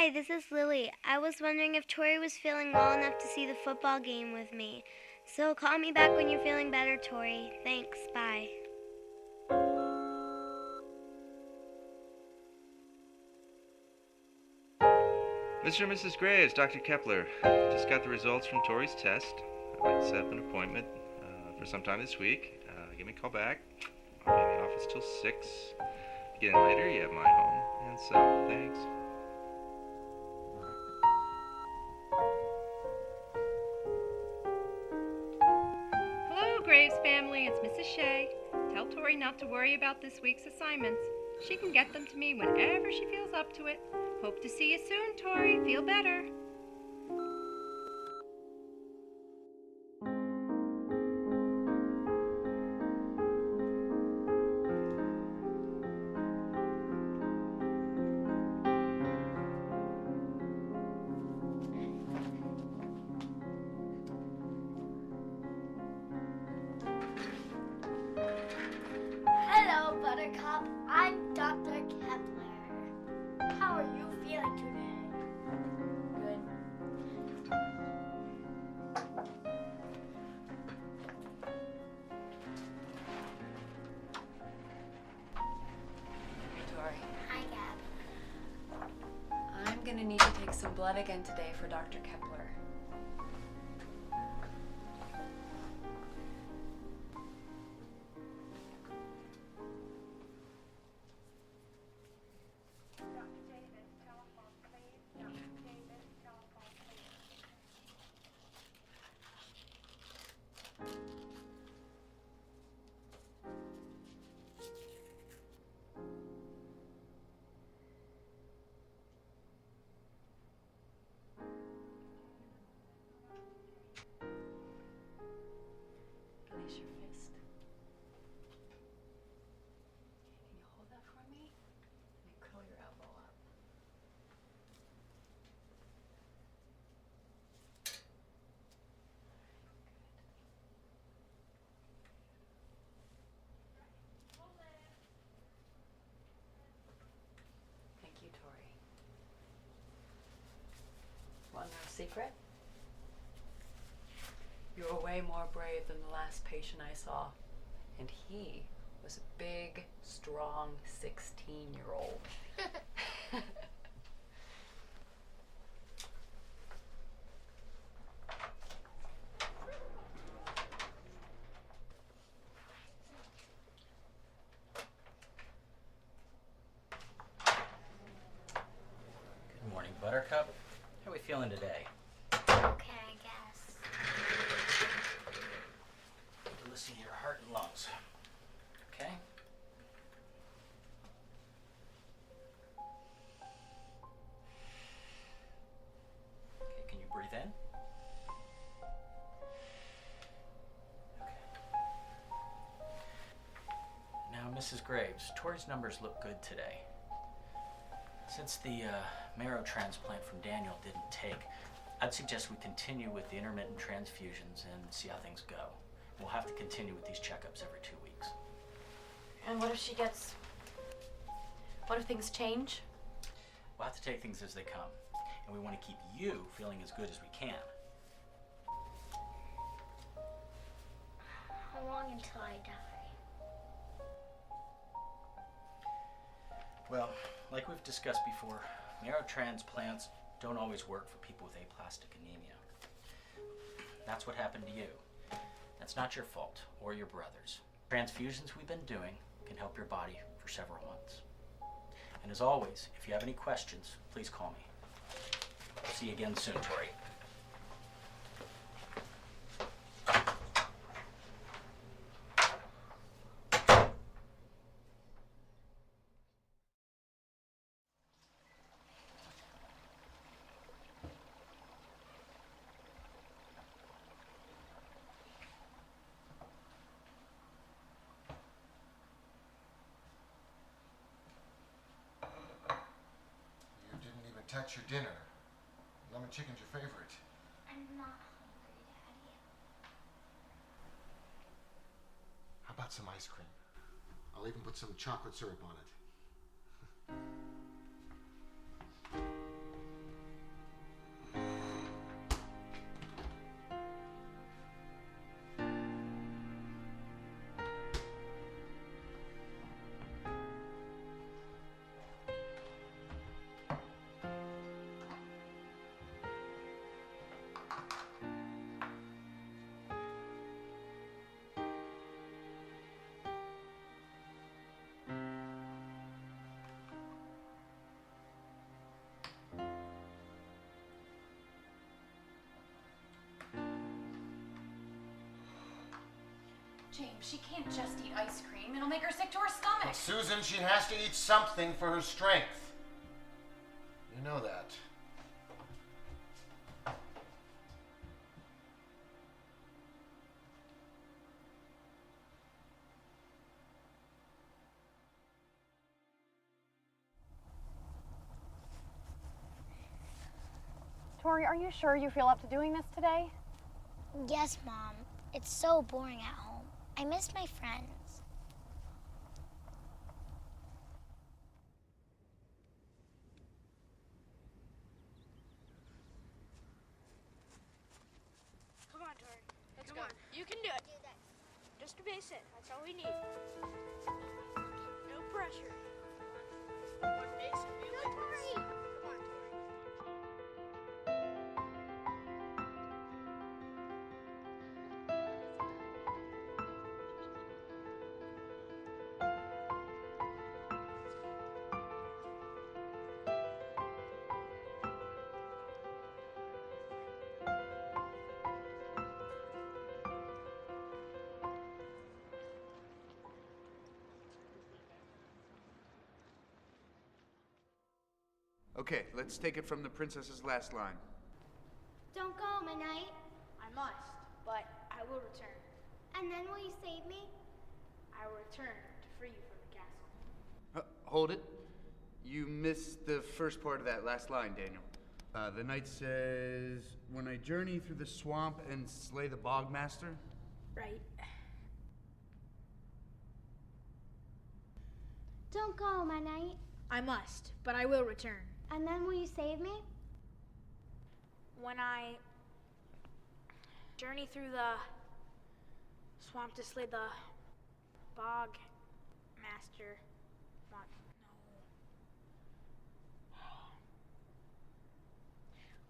Hi, this is Lily. I was wondering if Tori was feeling well enough to see the football game with me. So call me back when you're feeling better, Tori. Thanks, bye. Mr. and Mrs. Gray, it's Dr. Kepler. Just got the results from Tori's test. I'd like to set up an appointment for sometime this week. Give me a call back. I'll be in the office till 6. If you get in later, you have my home. And so, thanks. Hello, Graves family. It's Mrs. Shea. Tell Tori not to worry about this week's assignments. She can get them to me whenever she feels up to it. Hope to see you soon, Tori. Feel better. Hello, Buttercup. I'm Dr. Kepler. How are you feeling today? Good. Tori, Hi, Gab. I'm gonna need to take some blood again today for Dr. Kepler. Release your fist. Can you hold that for me? And curl your elbow up. Thank you, Tori. Want to know a secret? You were way more brave than the last patient I saw. And he was a big, strong 16-year-old. Good morning, Buttercup. How are we feeling today? Okay, I guess. Listen to your heart and lungs. Okay? Okay, can you breathe in? Okay. Now, Mrs. Graves, Tori's numbers look good today. Since the marrow transplant from Daniel didn't take, I'd suggest we continue with the intermittent transfusions and see how things go. We'll have to continue with these checkups every 2 weeks. And what if she gets... What if things change? We'll have to take things as they come, and we want to keep you feeling as good as we can. How long until I die? Well, like we've discussed before, marrow transplants don't always work for people with aplastic anemia. That's what happened to you. That's not your fault or your brother's. Transfusions we've been doing can help your body for several months. And as always, if you have any questions, please call me. I'll see you again soon, Tori. Touch your dinner. Lemon chicken's your favorite. I'm not hungry, Daddy. How about some ice cream? I'll even put some chocolate syrup on it. James, she can't just eat ice cream. It'll make her sick to her stomach. Susan, she has to eat something for her strength. You know that. Tori, are you sure you feel up to doing this today? Yes, Mom. It's so boring at home. I miss my friends. Come on, Tori. Let's go. You can do it. Just a basic. That's all we need. No pressure. One basic. Come on, Tori. Okay, let's take it from the princess's last line. Don't go, my knight. I must, but I will return. And then will you save me? I will return to free you from the castle. Hold it. You missed the first part of that last line, Daniel. The knight says, when I journey through the swamp and slay the bogmaster. Right. Don't go, my knight. I must, but I will return. And then will you save me? When I journey through the swamp to slay the bog master. No.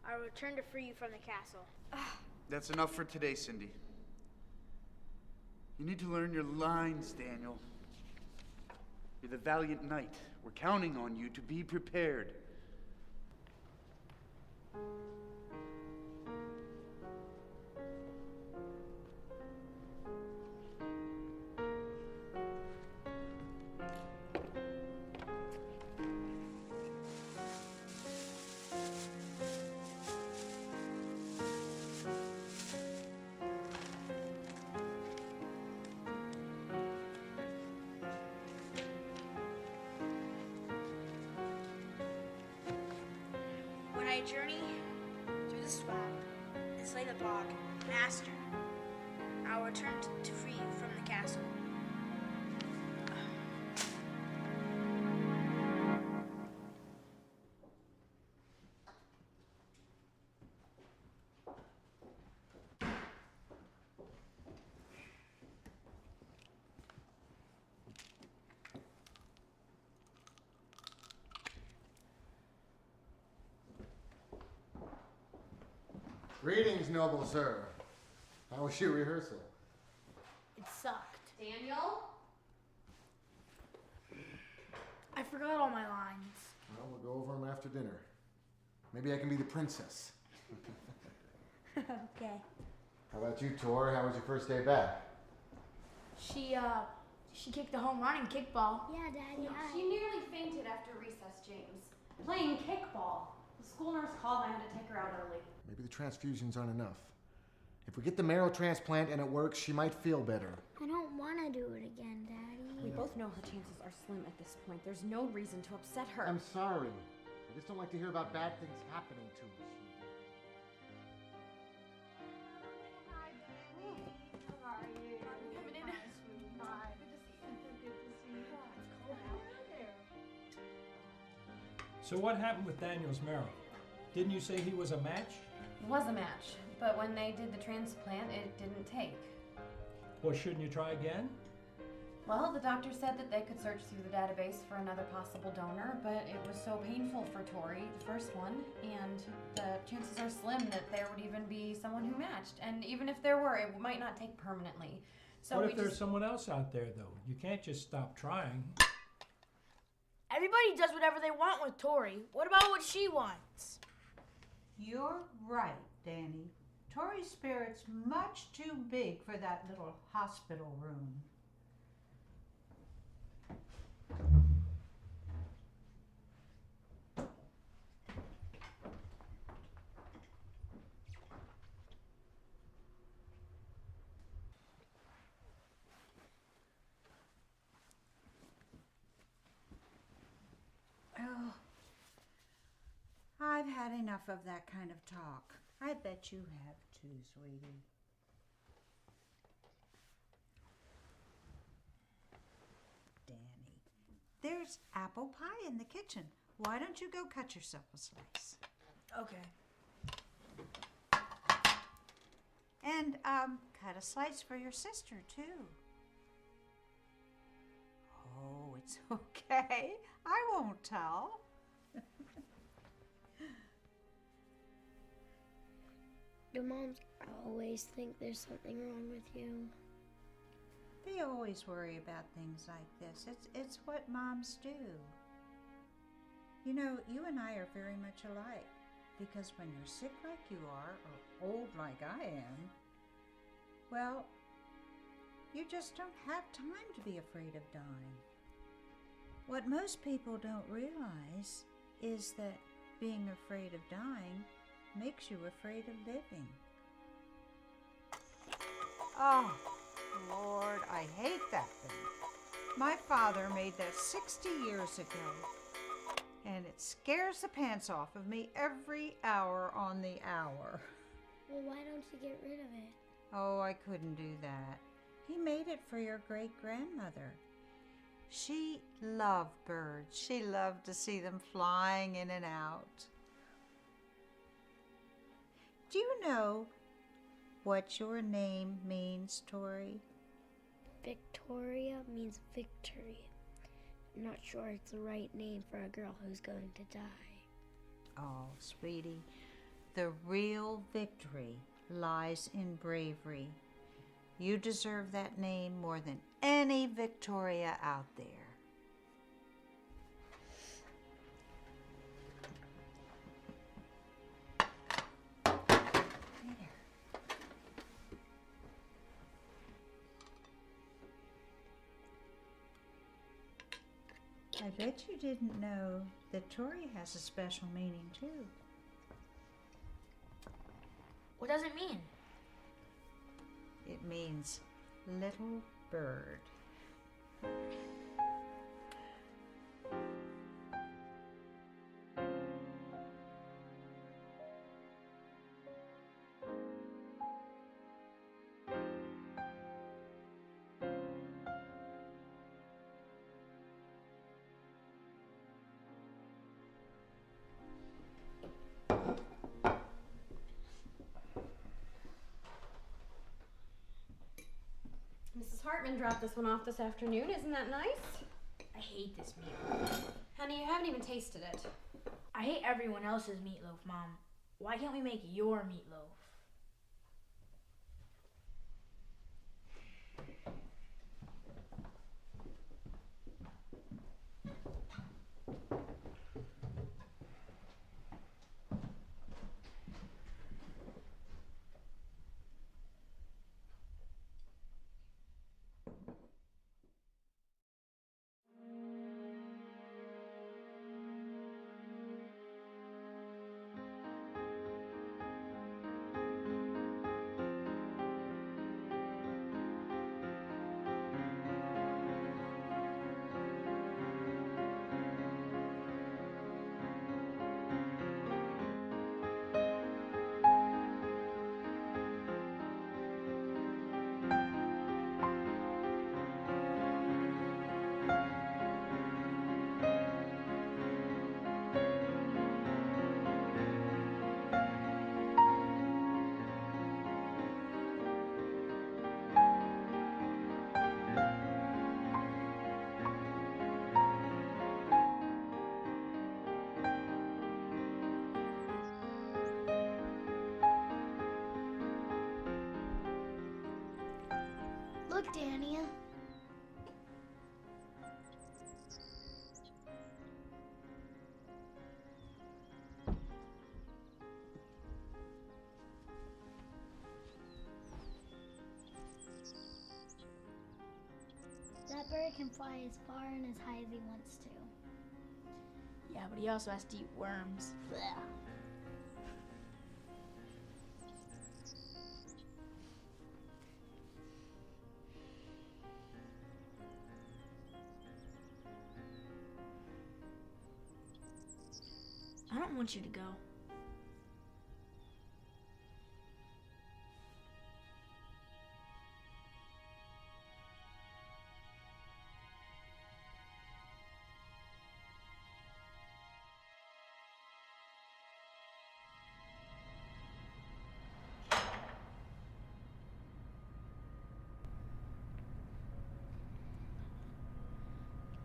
I will return to free you from the castle. That's enough for today, Cindy. You need to learn your lines, Daniel. You're the valiant knight. We're counting on you to be prepared. When I journey through the swamp and slay the bog master, I will return to free you from the castle. Greetings, noble sir. How was your rehearsal? It sucked. Daniel? I forgot all my lines. Well, we'll go over them after dinner. Maybe I can be the princess. Okay. How about you, Tor? How was your first day back? She kicked a home run in kickball. Yeah, Daddy, She nearly fainted after recess, James. Playing kickball. The school nurse called and I had to take her out early. Maybe the transfusions aren't enough. If we get the marrow transplant and it works, she might feel better. I don't want to do it again, Daddy. We both know her chances are slim at this point. There's no reason to upset her. I'm sorry. I just don't like to hear about bad things happening to us. So what happened with Daniel's marrow? Didn't you say he was a match? It was a match, but when they did the transplant, it didn't take. Well, shouldn't you try again? Well, the doctor said that they could search through the database for another possible donor, but it was so painful for Tori, the first one, and the chances are slim that there would even be someone who matched. And even if there were, it might not take permanently. So What if there's someone else out there, though? You can't just stop trying. Everybody does whatever they want with Tori. What about what she wants? You're right, Danny. Tori's spirit's much too big for that little hospital room. Oh, I've had enough of that kind of talk. I bet you have too, sweetie. Danny, there's apple pie in the kitchen. Why don't you go cut yourself a slice? Okay. And, cut a slice for your sister, too. Oh, it's okay. I won't tell. Your moms always think there's something wrong with you. They always worry about things like this. It's what moms do. You know, you and I are very much alike. Because when you're sick like you are, or old like I am, well, you just don't have time to be afraid of dying. What most people don't realize is that being afraid of dying makes you afraid of living. Oh, Lord, I hate that thing. My father made that 60 years ago, and it scares the pants off of me every hour on the hour. Well, why don't you get rid of it? Oh, I couldn't do that. He made it for your great-grandmother. She loved birds. She loved to see them flying in and out. Do you know what your name means, Tori? Victoria means victory. I'm not sure it's the right name for a girl who's going to die. Oh, sweetie, the real victory lies in bravery. You deserve that name more than any Victoria out there. I bet you didn't know that Tori has a special meaning, too. What does it mean? It means little bird. Mrs. Hartman dropped this one off this afternoon. Isn't that nice? I hate this meatloaf. Honey, you haven't even tasted it. I hate everyone else's meatloaf, Mom. Why can't we make your meatloaf? Look, Dania. can fly as far and as high as he wants to. Yeah, but he also has to eat worms. Blech. I don't want you to go.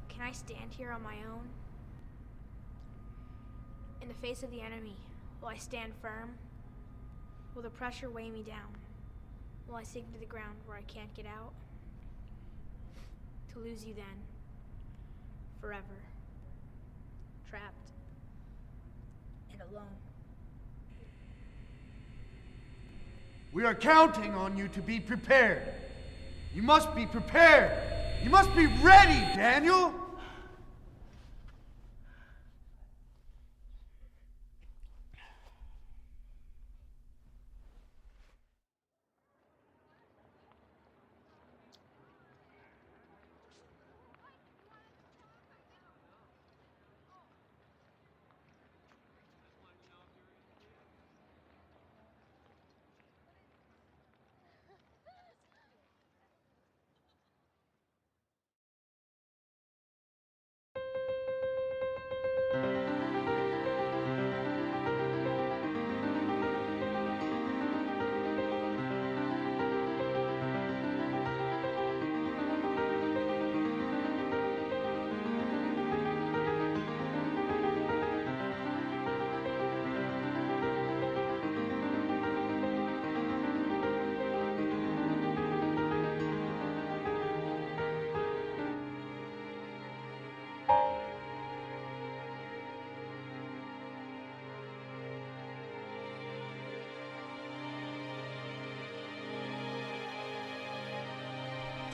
Can I stand here on my own? In the face of the enemy, will I stand firm? Will the pressure weigh me down? Will I sink to the ground where I can't get out? To lose you then, forever, trapped and alone. We are counting on you to be prepared. You must be prepared. You must be ready, Daniel.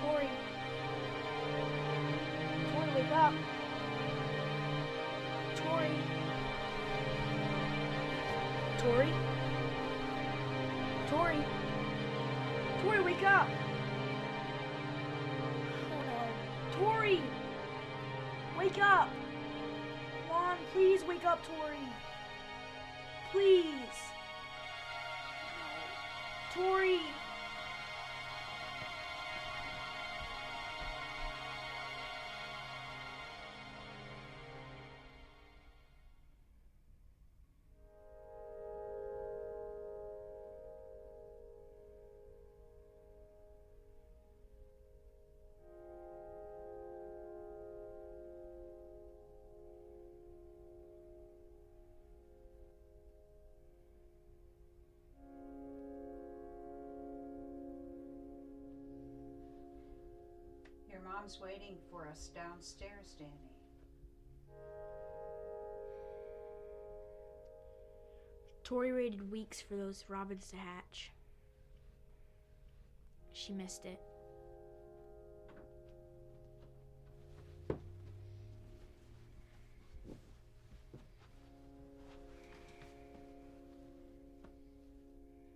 Tori. Tori, wake up. Tori. Tori. Tori. Tori, wake up. Oh no. Tori. Wake up. Come on, please wake up, Tori. Please. Tori. Your mom's waiting for us downstairs, Danny. Tori waited weeks for those robins to hatch. She missed it.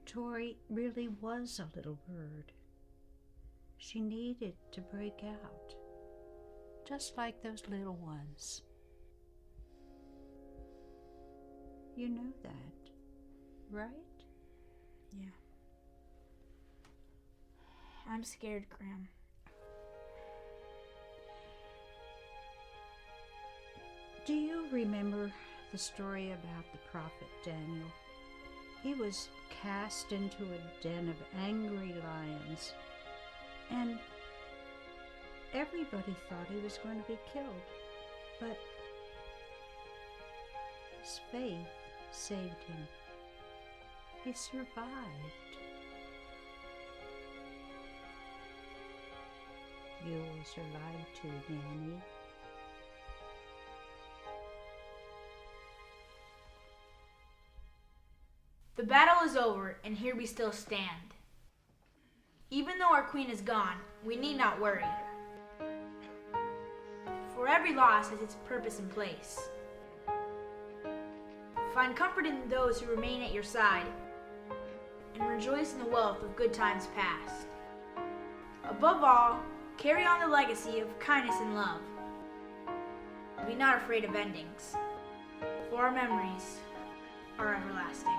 Tori really was a little bird. She needed to break out, just like those little ones. You know that, right? Yeah. I'm scared, Graham. Do you remember the story about the prophet Daniel? He was cast into a den of angry lions, and everybody thought he was going to be killed, but his faith saved him. He survived. You will survive too, Danny. The battle is over, and here we still stand. Even though our queen is gone, we need not worry. every loss has its purpose and place. Find comfort in those who remain at your side, and rejoice in the wealth of good times past. Above all, carry on the legacy of kindness and love. Be not afraid of endings, for our memories are everlasting.